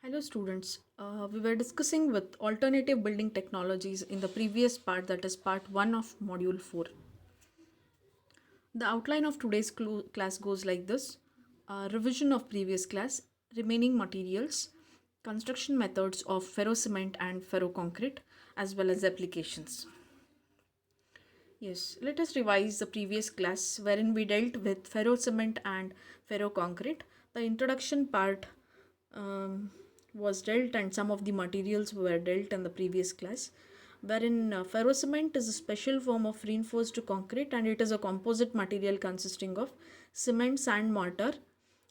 Hello students, we were discussing with alternative building technologies in the previous part, that is part 1 of module 4. The outline of today's class goes like this: revision of previous class, remaining materials, construction methods of ferrocement and ferroconcrete, as well as applications. Yes, let us revise the previous class wherein we dealt with ferrocement and ferroconcrete. The introduction part um, was dealt and some of the materials were dealt in the previous class, wherein ferrocement is a special form of reinforced concrete and it is a composite material consisting of cement, sand, mortar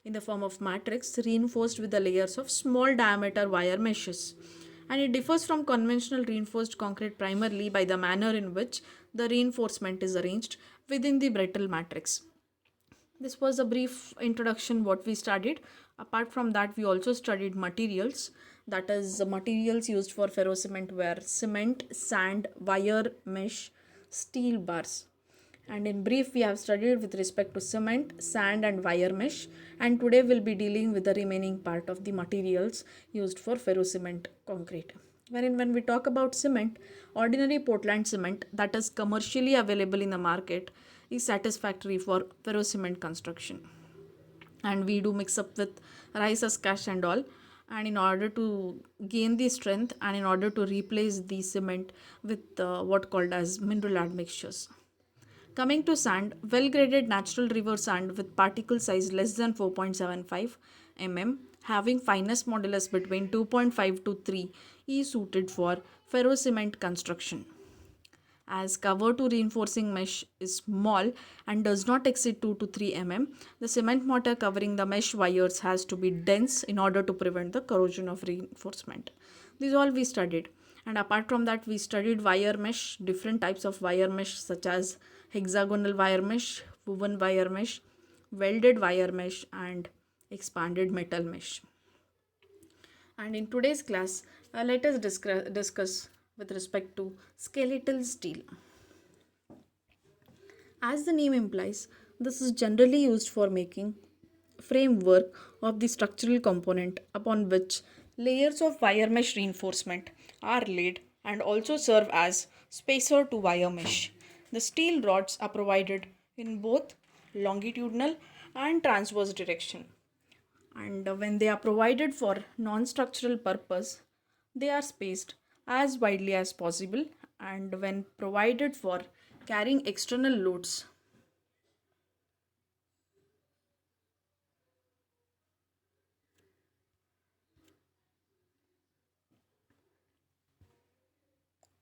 in the form of matrix reinforced with the layers of small diameter wire meshes, and it differs from conventional reinforced concrete primarily by the manner in which the reinforcement is arranged within the brittle matrix. This was a brief introduction what we studied. Apart from that, we also studied materials. That is, the materials used for ferrocement were cement, sand, wire, mesh, steel bars. And in brief, we have studied with respect to cement, sand, and wire mesh. And today we'll be dealing with the remaining part of the materials used for ferrocement concrete. Wherein, when we talk about cement, ordinary Portland cement that is commercially available in the market is satisfactory for ferrocement construction. And we do mix up with rice husk and all, and in order to gain the strength and in order to replace the cement with what called as mineral admixtures. Coming to sand, well graded natural river sand with particle size less than 4.75 mm, having fineness modulus between 2.5 to 3, is suited for ferrocement construction. As cover to reinforcing mesh is small and does not exceed 2 to 3 mm, the cement mortar covering the mesh wires has to be dense in order to prevent the corrosion of reinforcement. This all we studied. And apart from that, we studied wire mesh, different types of wire mesh such as hexagonal wire mesh, woven wire mesh, welded wire mesh, and expanded metal mesh. And in today's class, let us discuss with respect to skeletal steel. As the name implies, this is generally used for making framework of the structural component upon which layers of wire mesh reinforcement are laid and also serve as spacer to wire mesh. The steel rods are provided in both longitudinal and transverse direction, and when they are provided for non-structural purpose, they are spaced as widely as possible, and when provided for carrying external loads,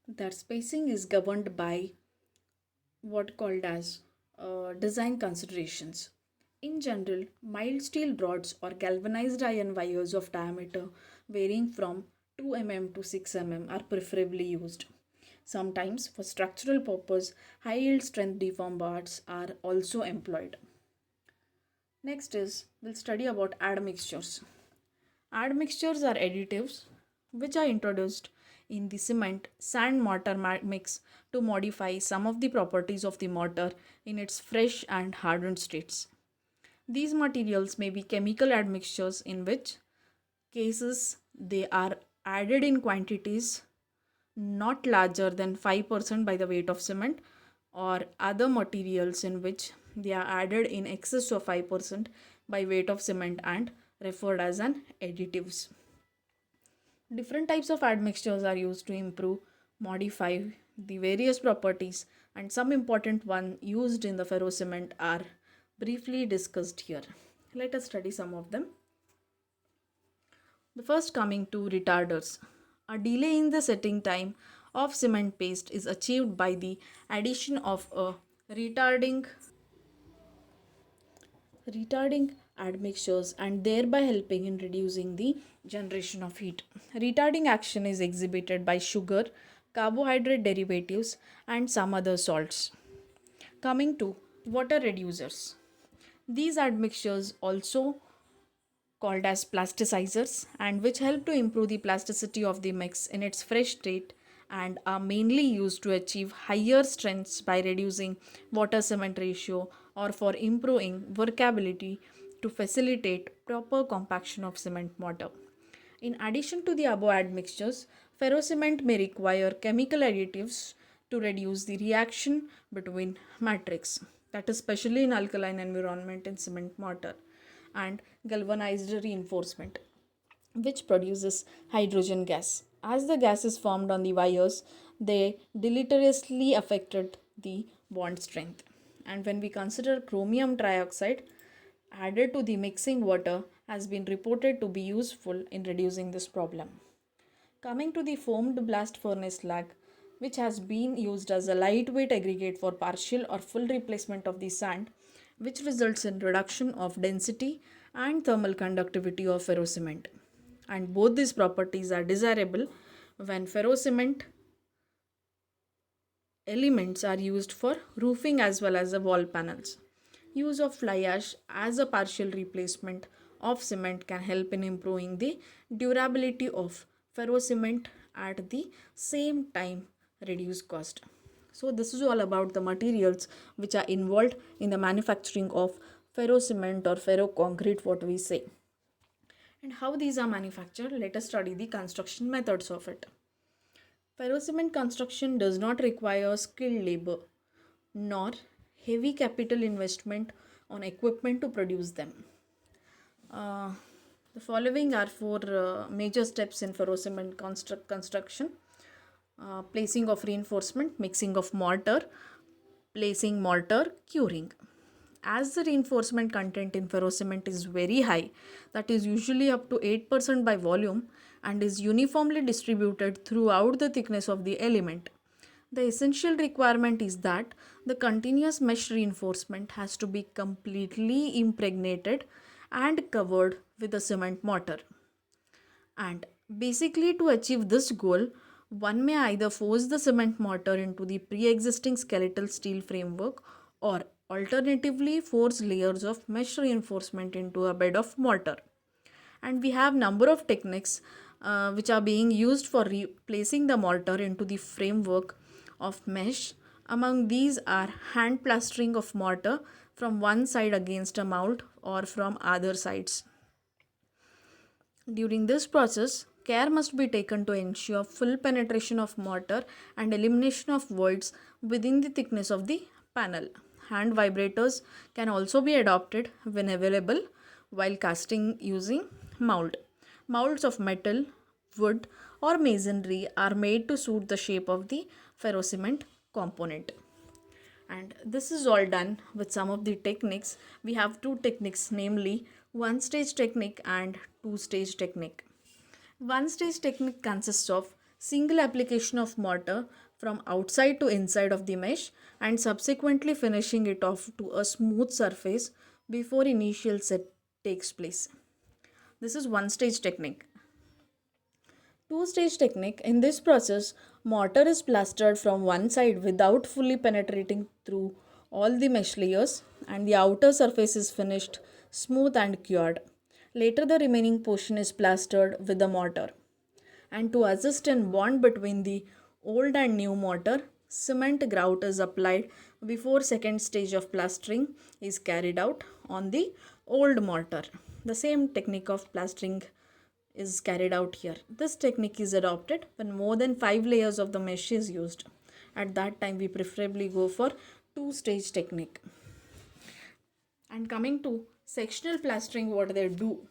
their spacing is governed by what called as design considerations. In general, mild steel rods or galvanized iron wires of diameter varying from 2 mm to 6 mm are preferably used. Sometimes, for structural purpose, high yield strength deform bars are also employed. Next is we'll study about admixtures. Admixtures are additives which are introduced in the cement sand mortar mix to modify some of the properties of the mortar in its fresh and hardened states. These materials may be chemical admixtures, in which cases they are added in quantities not larger than 5% by the weight of cement, or other materials in which they are added in excess of 5% by weight of cement and referred as an additives. Different types of admixtures are used to improve, modify the various properties, and some important ones used in the ferrocement are briefly discussed here. Let us study some of them. The first coming to retarders. A delay in the setting time of cement paste is achieved by the addition of a retarding admixtures and thereby helping in reducing the generation of heat. Retarding action is exhibited by sugar, carbohydrate derivatives, and some other salts. Coming to water reducers. These admixtures also called as plasticizers and which help to improve the plasticity of the mix in its fresh state and are mainly used to achieve higher strengths by reducing water cement ratio or for improving workability to facilitate proper compaction of cement mortar. In addition to the above admixtures, ferrocement may require chemical additives to reduce the reaction between matrix, that is especially in alkaline environment in cement mortar, and galvanized reinforcement, which produces hydrogen gas. As the gas is formed on the wires, they deleteriously affected the bond strength. And when we consider chromium trioxide added to the mixing water has been reported to be useful in reducing this problem. Coming to the foamed blast furnace slag, which has been used as a lightweight aggregate for partial or full replacement of the sand, which results in reduction of density and thermal conductivity of ferrocement. And both these properties are desirable when ferrocement elements are used for roofing as well as the wall panels. Use of fly ash as a partial replacement of cement can help in improving the durability of ferrocement at the same time reduce cost. So this is all about the materials which are involved in the manufacturing of ferrocement or ferroconcrete, what we say. And how these are manufactured, let us study the construction methods of it. Ferrocement construction does not require skilled labor nor heavy capital investment on equipment to produce them. Uh, the following are four major steps in ferrocement construction: placing of reinforcement, mixing of mortar, placing mortar, curing. As the reinforcement content in ferrocement is very high, that is usually up to 8% by volume, and is uniformly distributed throughout the thickness of the element, the essential requirement is that the continuous mesh reinforcement has to be completely impregnated and covered with a cement mortar. And basically, to achieve this goal, one may either force the cement mortar into the pre existing skeletal steel framework, or alternatively force layers of mesh reinforcement into a bed of mortar. And we have number of techniques which are being used for replacing the mortar into the framework of mesh. Among these are hand plastering of mortar from one side against a mold or from other sides. During this process, care must be taken to ensure full penetration of mortar and elimination of voids within the thickness of the panel. Hand vibrators can also be adopted when available while casting using mold. Molds of metal, wood, or masonry are made to suit the shape of the ferrocement component. And this is all done with some of the techniques. We have two techniques, namely one stage technique and two stage technique. One stage technique consists of single application of mortar from outside to inside of the mesh and subsequently finishing it off to a smooth surface before initial set takes place. This is one stage technique. Two stage technique. In this process, mortar is plastered from one side without fully penetrating through all the mesh layers, and the outer surface is finished smooth and cured. Later, the remaining portion is plastered with the mortar. And to assist in bond between the old and new mortar, cement grout is applied before second stage of plastering is carried out on the old mortar. The same technique of plastering is carried out here. This technique is adopted when more than 5 layers of the mesh is used. At that time, we preferably go for two stage technique. And coming to sectional plastering, what they do.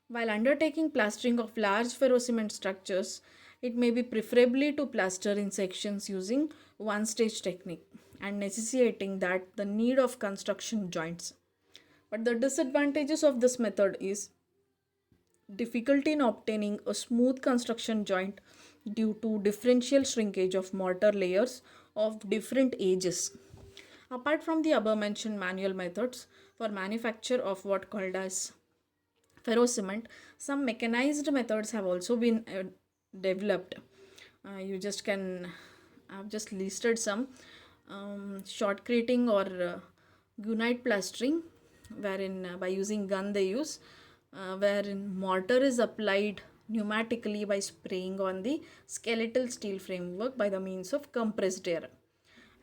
While undertaking plastering of large ferrocement structures, it may be preferably to plaster in sections using one stage technique and necessitating that the need of construction joints. But the disadvantages of this method is difficulty in obtaining a smooth construction joint due to differential shrinkage of mortar layers of different ages. Apart from the above mentioned manual methods for manufacture of what called as ferrocement, some mechanized methods have also been developed. You just can, I've just listed some: shotcreting or gunite plastering, wherein by using gun they use, wherein mortar is applied pneumatically by spraying on the skeletal steel framework by the means of compressed air.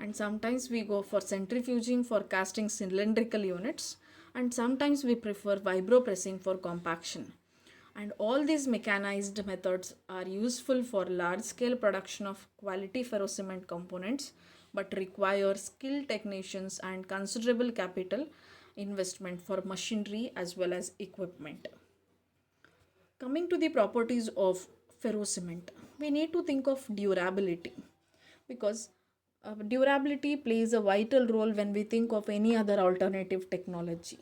And sometimes we go for centrifuging for casting cylindrical units, and sometimes we prefer vibropressing for compaction. And all these mechanized methods are useful for large scale production of quality ferrocement components but require skilled technicians and considerable capital investment for machinery as well as equipment. Coming to the properties of ferrocement, we need to think of durability because durability plays a vital role when we think of any other alternative technology.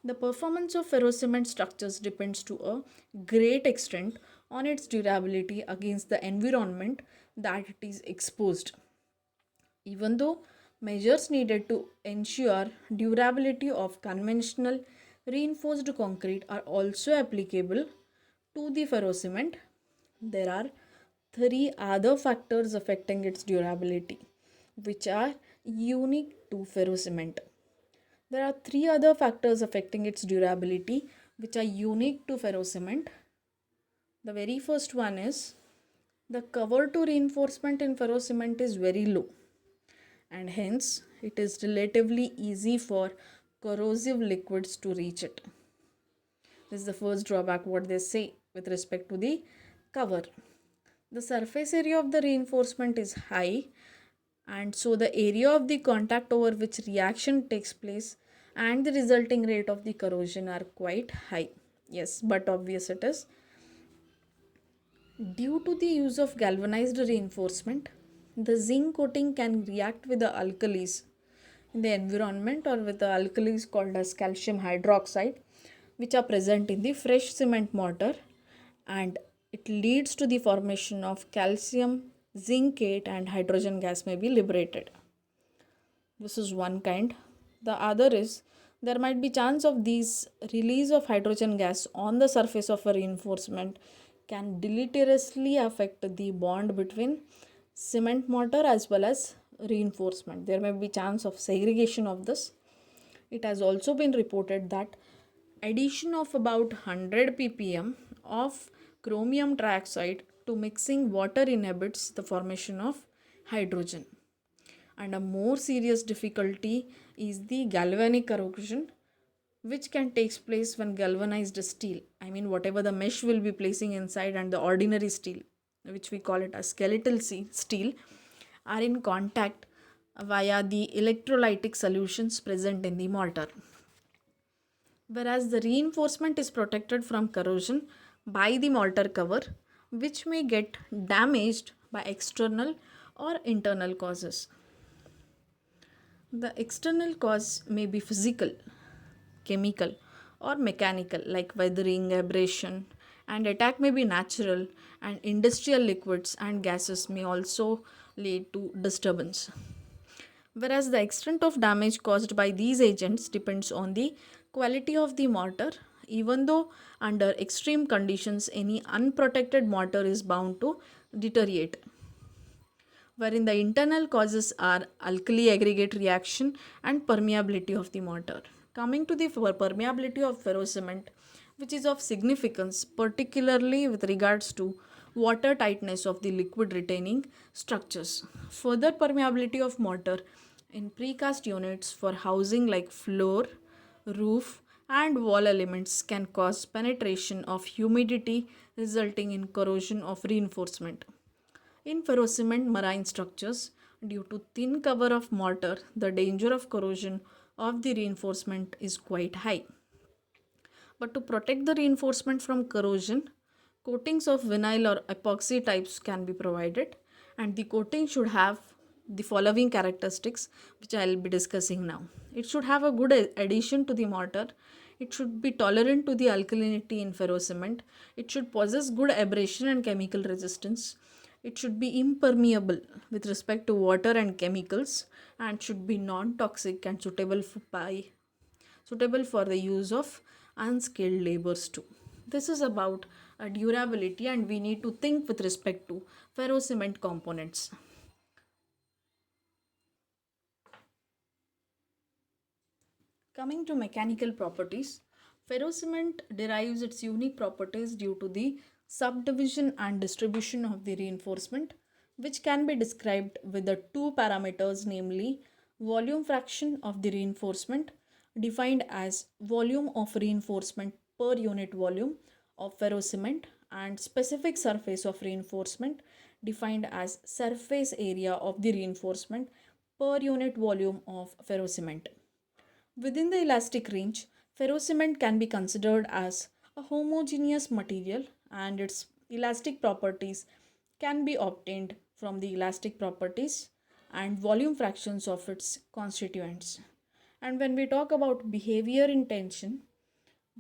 The performance of ferrocement structures depends to a great extent on its durability against the environment that it is exposed. Even though measures needed to ensure durability of conventional reinforced concrete are also applicable to the ferrocement, there are three other factors affecting its durability, which are unique to ferrocement. There are three other factors affecting its durability, which are unique to ferrocement. The very first one is the cover to reinforcement in ferrocement is very low, and hence it is relatively easy for corrosive liquids to reach it. This is the first drawback what they say with respect to the cover. The surface area of the reinforcement is high, and so the area of the contact over which reaction takes place and the resulting rate of the corrosion are quite high. Yes, but obvious it is. Due to the use of galvanized reinforcement, the zinc coating can react with the alkalis in the environment or with the alkalis called as calcium hydroxide, which are present in the fresh cement mortar, and it leads to the formation of calcium zincate and hydrogen gas may be liberated. This is one kind. The other is there might be chance of these release of hydrogen gas on the surface of a reinforcement can deleteriously affect the bond between cement mortar as well as reinforcement. There may be chance of segregation of this. It has also been reported that addition of about 100 ppm of chromium trioxide to mixing water inhibits the formation of hydrogen. And a more serious difficulty is the galvanic corrosion, which can take place when galvanized steel, I mean whatever the mesh will be placing inside, and the ordinary steel, which we call it as skeletal steel, are in contact via the electrolytic solutions present in the mortar. Whereas the reinforcement is protected from corrosion by the mortar cover, which may get damaged by external or internal causes. The external cause may be physical, chemical, or mechanical, like weathering, abrasion, and attack may be natural, and industrial liquids and gases may also lead to disturbance. Whereas the extent of damage caused by these agents depends on the quality of the mortar, even though under extreme conditions any unprotected mortar is bound to deteriorate. Wherein the internal causes are alkali aggregate reaction and permeability of the mortar. Coming to the permeability of ferrocement, which is of significance particularly with regards to water tightness of the liquid retaining structures. Further permeability of mortar in precast units for housing like floor, roof, and wall elements can cause penetration of humidity resulting in corrosion of reinforcement. In ferrocement marine structures, due to thin cover of mortar, the danger of corrosion of the reinforcement is quite high. But to protect the reinforcement from corrosion, coatings of vinyl or epoxy types can be provided, and the coating should have the following characteristics which I will be discussing now. It should have a good adhesion to the mortar. It should be tolerant to the alkalinity in ferrocement. It should possess good abrasion and chemical resistance. It should be impermeable with respect to water and chemicals, and should be non-toxic and suitable for the use of unskilled labors too. This is about durability, and we need to think with respect to ferrocement components. Coming to mechanical properties, ferrocement derives its unique properties due to the subdivision and distribution of the reinforcement, which can be described with the two parameters, namely volume fraction of the reinforcement defined as volume of reinforcement per unit volume, of ferrocement and specific surface of reinforcement defined as surface area of the reinforcement per unit volume of ferrocement. Within the elastic range, ferrocement can be considered as a homogeneous material and its elastic properties can be obtained from the elastic properties and volume fractions of its constituents. And when we talk about behavior in tension,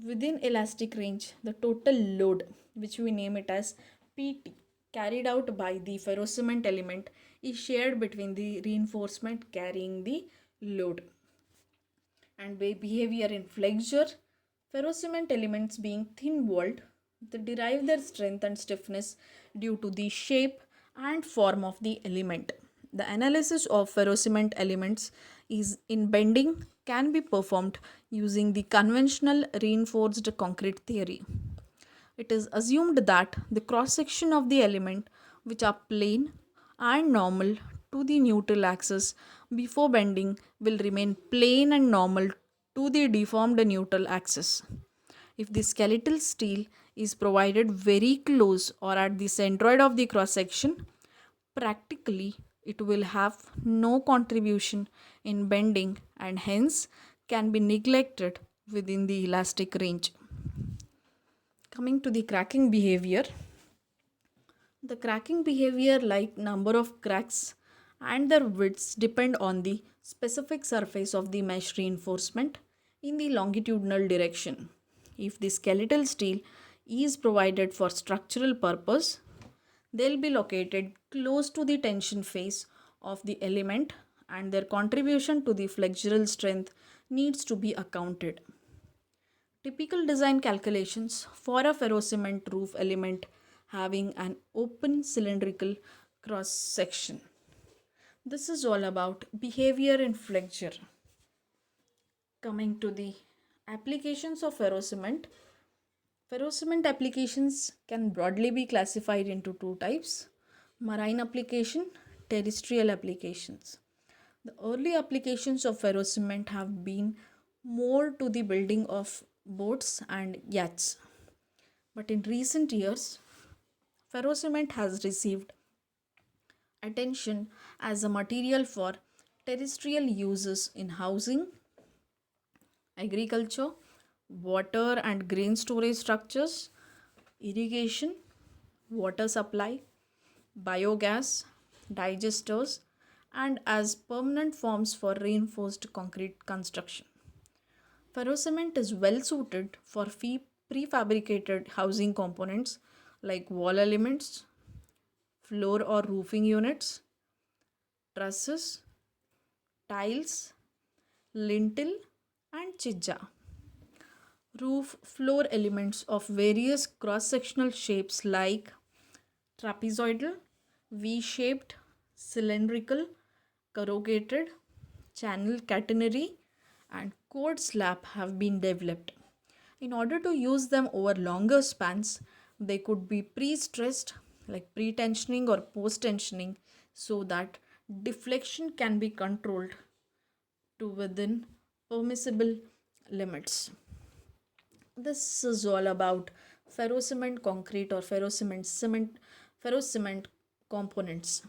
within elastic range, the total load, which we name it as PT, carried out by the ferrocement element is shared between the reinforcement carrying the load. And by behavior in flexure, ferrocement elements being thin walled, they derive their strength and stiffness due to the shape and form of the element. The analysis of ferrocement elements is in bending can be performed using the conventional reinforced concrete theory. It is assumed that the cross section of the element, which are plane and normal to the neutral axis before bending, will remain plane and normal to the deformed neutral axis. If the skeletal steel is provided very close or at the centroid of the cross section, practically it will have no contribution in bending and hence can be neglected within the elastic range. Coming to the cracking behavior, the cracking behavior like number of cracks and their widths depend on the specific surface of the mesh reinforcement in the longitudinal direction. If the skeletal steel is provided for structural purpose, they'll be located close to the tension phase of the element and their contribution to the flexural strength needs to be accounted. Typical design calculations for a ferrocement roof element having an open cylindrical cross section. This is all about behavior in flexure. Coming to the applications of ferrocement, ferrocement applications can broadly be classified into two types: marine application, terrestrial applications. The early applications of ferrocement have been more to the building of boats and yachts. But in recent years, ferrocement has received attention as a material for terrestrial uses in housing, agriculture, water and grain storage structures, irrigation, water supply, biogas, digesters, and as permanent forms for reinforced concrete construction. Ferrocement is well suited for prefabricated housing components like wall elements, floor or roofing units, trusses, tiles, lintel, and chija. Roof floor elements of various cross sectional shapes like trapezoidal, V shaped, cylindrical, corrugated, channel catenary, and chord slab have been developed. In order to use them over longer spans, they could be pre-stressed like pre-tensioning or post-tensioning so that deflection can be controlled to within permissible limits. This is all about ferrocement concrete or ferrocement components.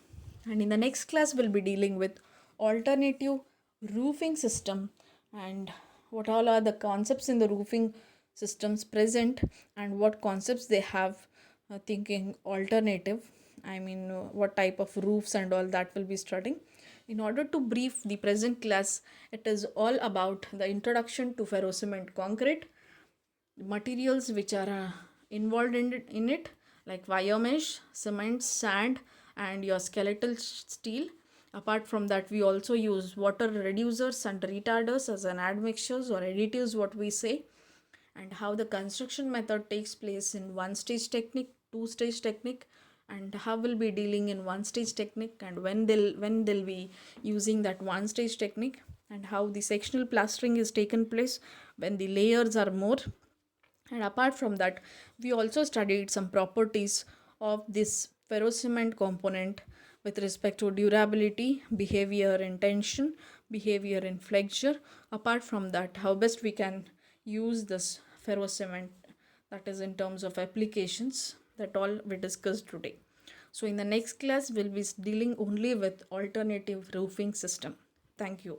And in the next class we'll be dealing with alternative roofing system and what all are the concepts in the roofing systems present and what concepts they have thinking alternative. What type of roofs and all that will be studying. In order to brief the present class, it is all about the introduction to ferrocement concrete, materials which are involved in it like wire mesh, cement, sand, and your skeletal steel. Apart from that, we also use water reducers and retarders as an admixtures or additives, what we say, and how the construction method takes place in one stage technique, two stage technique, and how we'll be dealing in one stage technique and when they'll be using that one stage technique, and how the sectional plastering is taken place when the layers are more. And apart from that, we also studied some properties of this ferrocement component with respect to durability, behavior in tension, behavior in flexure. Apart from that, how best we can use this ferrocement, that is in terms of applications. That all we discussed today. So in the next class we'll be dealing only with alternative roofing system. Thank you.